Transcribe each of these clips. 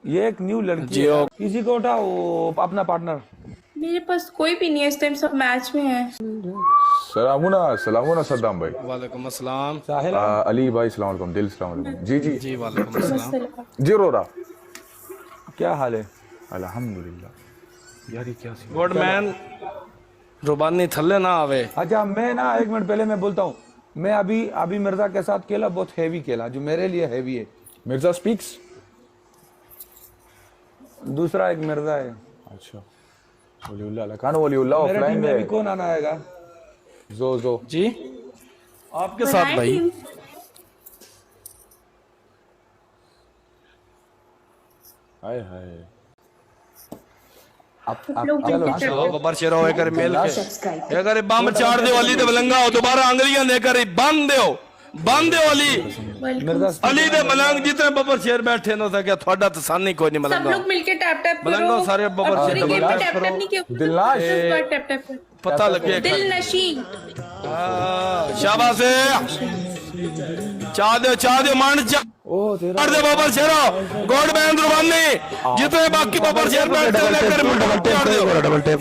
ये एक न्यू लड़की जियो। है, किसी को उठाओ अपना पार्टनर। मेरे पास कोई भी नहीं है इस टाइम, सब मैच में है। सलामुना सद्दाम भाई। वालेकुम अस्सलाम। साहिला अली भाई सलाम अलैकुम, दिल सलाम अलैकुम। जी जी जी वालेकुम अस्सलाम। मसला जी रोरा। क्या हाल है? अल्हम्दुलिल्लाह। यार ये क्या सी गुड मैन जुबानी थल्ले ना आवे। अच्छा मैं ना 1 मिनट पहले मैं बोलता हूँ, मैं अभी अभी मिर्जा के साथ खेला, बहुत हैवी खेला, जो मेरे लिए हैवी है। मिर्जा स्पीक्स। दूसरा एक मिर्जा है अच्छा वलीउल्लाह खान, वलीउल्लाह मेरे टीम ऑफलाइन में। अभी है। कौन आना आएगा? जो जी आपके साथ बनाए भाई। टीम। हाय हाय। आप लोग चलो, मिलके चलो चलो। बबर शेरो होकर मेल के अगर बम चाड़ दे वाली ते बलंगा हो दोबारा अंगलियां देकर बंद दे अली। मिर्जा अली दे मलंग जितने बबर शेर बैठे न था क्या थोड़ा तो सानी कोई नहीं सब मलंगा। लोग मिलके टैप टैप करो। मलंगा सारे बबर अब से पूरी गेम में टैप टैप करो। टैप नहीं किया। दिलनाश। टैप टैप करो। पता लगे दिल नशी। शाबाश चाह दे मान ओ तेरा दे बबर शेरो गॉड मैन रुबानी जितने बाकी बबर शेर बैठते हैं लेकर डबल टैप।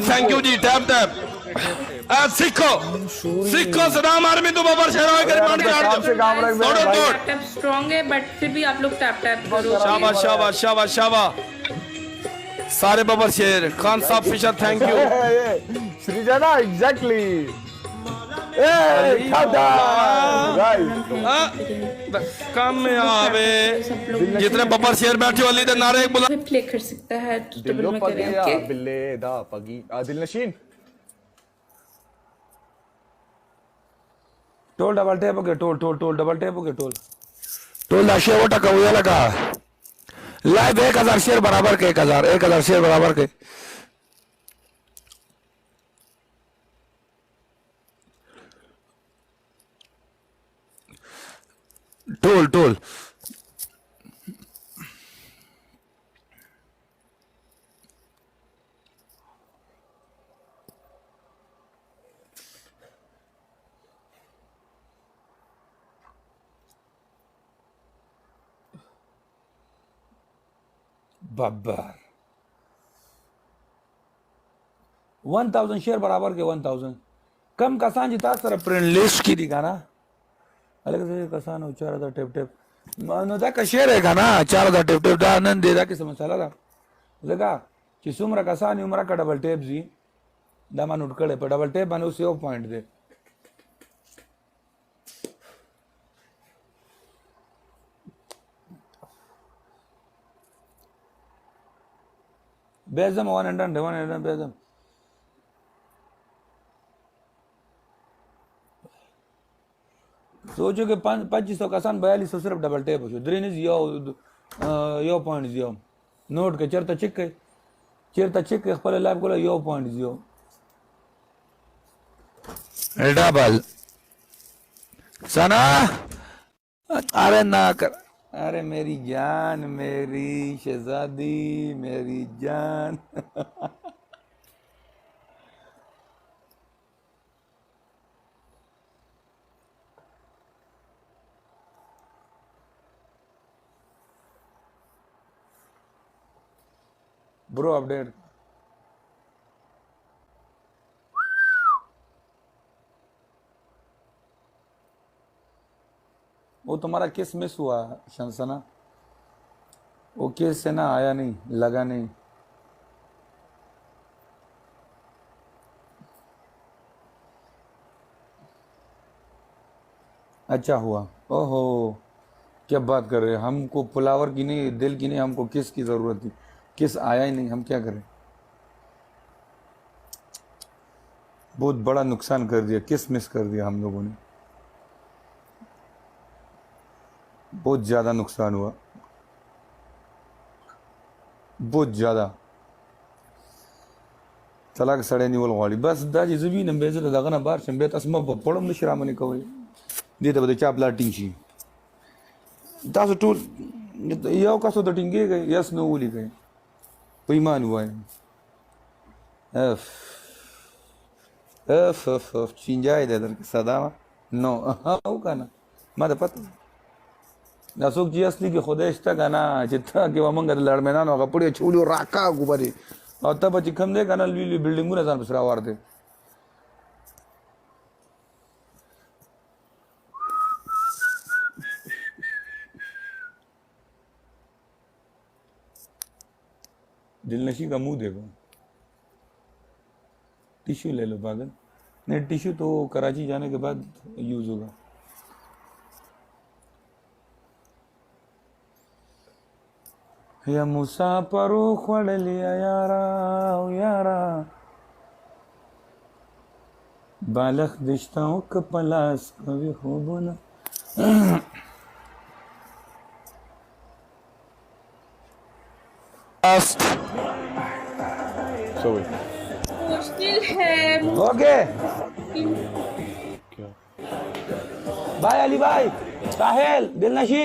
थैंक यू जी। टैप टैप सीखो सदाम आर्मी तो बबर शेर होकर मान काम से काम रख मेरे तोड़ो भाई। तोड़। टैप टैप स्ट्रांग है, बट फिर भी आप लोग टैप टैप करो। शाबाश शाबाश शाबाश शाबाश सारे बबर शेर। खान साहब Fisher thank you. Srijana exactly. काम में आवे जितने बबर शेर बैठे वाली थे नारे बुला। प्ले कर सकता है तो डबल में करें। ओके बिल्ले दा पगी दिल नशीन। टोल डबल टैप हो गया, टोल डबल टैप हो गया, टोल शेयर वो टका हुआ लगा लाइव 1000 शेयर बराबर के 1000 शेयर बराबर के। टोल बब्बर 1000 शेयर बराबर के 1000 कम कसान जिता सर प्रिंट लिस्ट की दिखाना अलग से कसान उचारा था टेप टेप मानो था का शेयर है ना 4000 टेप टेप दा नन दे दा के समस्या ला लगा कि सुमरा कसान उमरा का डबल टेप जी दामा नोट करे पर डबल टेप माने उसे पॉइंट दे। बेजम 100 बेजम सोचो कि 2500 कसान 4200 सिर्फ डबल टेप हो द्रीन इज यो पॉइंट जियो नोट के चरता चिक के खपल लाइव को यो पॉइंट जियो डबल सना अरे ना कर। अरे मेरी जान, मेरी शहजादी, मेरी जान ब्रो अपडेट वो तुम्हारा केस मिस हुआ शंसना, वो केस से ना आया नहीं, लगा नहीं। अच्छा हुआ। ओहो क्या बात कर रहे हैं, हमको फ्लावर की नहीं, दिल की नहीं, हमको किस की जरूरत थी, किस आया ही नहीं, हम क्या करें। बहुत बड़ा नुकसान कर दिया, किस मिस कर दिया हम लोगों ने, बहुत ज्यादा नुकसान हुआ, बहुत ज्यादा। तलाक सड़े नहीं वाली बस दाजी जमीन बेज दगना बार शंबे तस्मा पड़म नशरामने कवई दे त बदे चाप लाटिंग शी दास टूल यो का सो तो टिंगे गए यस नो उली गए बेईमान हुआ है। एफ एफ एफ एफ चिंजाए दे दर के सदा नो हां का ना मत पता नसुक जी असली की खुदेश तक ना चित्ता किंवा मग लढमेना नका पुढे छोडी राका गुबारी आता पछि खमदे kana लिली बिल्डिंग गुना जान बसरा वारते दिलनशी का मुंह देखो टिश्यू ले लो पागल नहीं टिश्यू तो कराची जाने के बाद यूज होगा या मुसाफरो खड़ लिया यारा ओ यारा बालक दिश्ताओं का पलास कभी खूब ना Sorry. मुश्किल है ओके बाय अली भाई साहेल दिलनशी